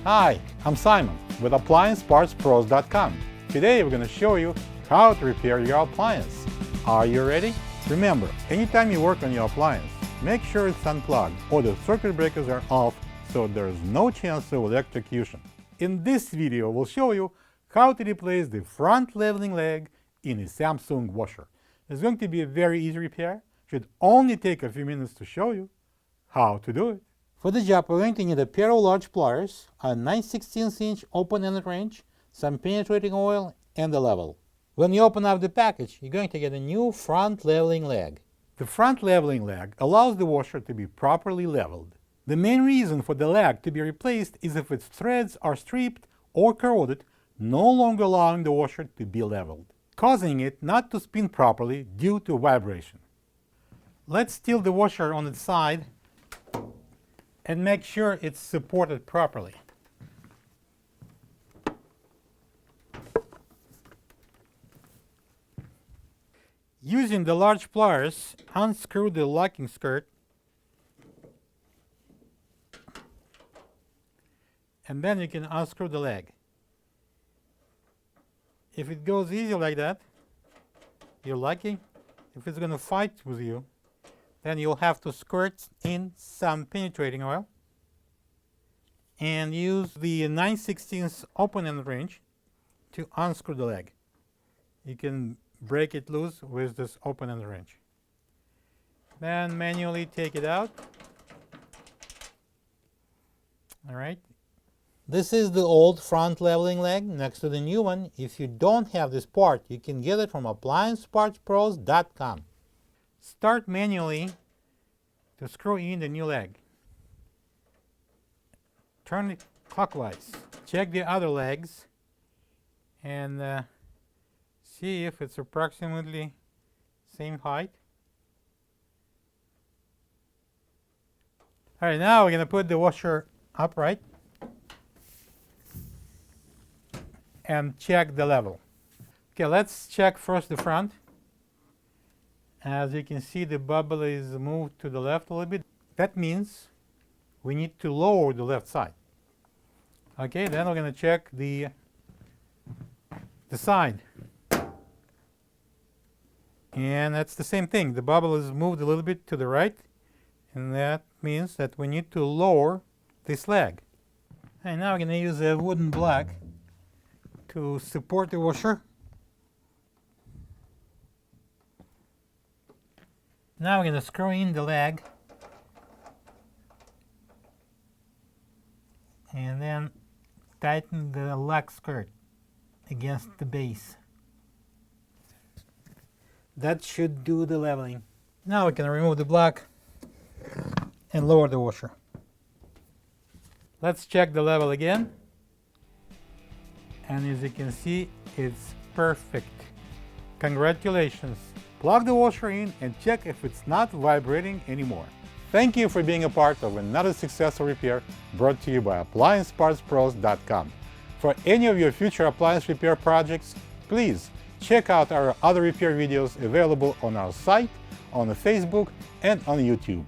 Hi, I'm Simon with AppliancePartsPros.com. Today we're going to show you how to repair your appliance. Are you ready? Remember, anytime you work on your appliance, make sure it's unplugged or the circuit breakers are off so there's no chance of electrocution. In this video, we'll show you how to replace the front leveling leg in a Samsung washer. It's going to be a very easy repair. Should only take a few minutes to show you how to do it. For the job, we're going to need a pair of large pliers, a 9/16" open-ended wrench, some penetrating oil, and a level. When you open up the package, you're going to get a new front leveling leg. The front leveling leg allows the washer to be properly leveled. The main reason for the leg to be replaced is if its threads are stripped or corroded, no longer allowing the washer to be leveled, causing it not to spin properly due to vibration. Let's tilt the washer on its side and make sure it's supported properly. Using the large pliers, unscrew the locking skirt and then you can unscrew the leg. If it goes easy like that, you're lucky. If it's going to fight with you, then you'll have to squirt in some penetrating oil and use the 9/16 open-end wrench to unscrew the leg. You can break it loose with this open-end wrench. Then manually take it out. All right. This is the old front leveling leg next to the new one. If you don't have this part, you can get it from AppliancePartsPros.com. Start manually to screw in the new leg. Turn it clockwise. Check the other legs and see if it's approximately same height. All right, now we're going to put the washer upright and check the level. Okay, let's check first the front. As you can see, the bubble is moved to the left a little bit. That means we need to lower the left side. Okay, then we're going to check the side. And that's the same thing. The bubble is moved a little bit to the right, and that means that we need to lower this leg. And now we're going to use a wooden block to support the washer. Now we're going to screw in the leg and then tighten the lock skirt against the base. That should do the leveling. Now we can remove the block and lower the washer. Let's check the level again. And as you can see, it's perfect. Congratulations! Plug the washer in and check if it's not vibrating anymore. Thank you for being a part of another successful repair brought to you by AppliancePartsPros.com. For any of your future appliance repair projects, please check out our other repair videos available on our site, on Facebook, and on YouTube.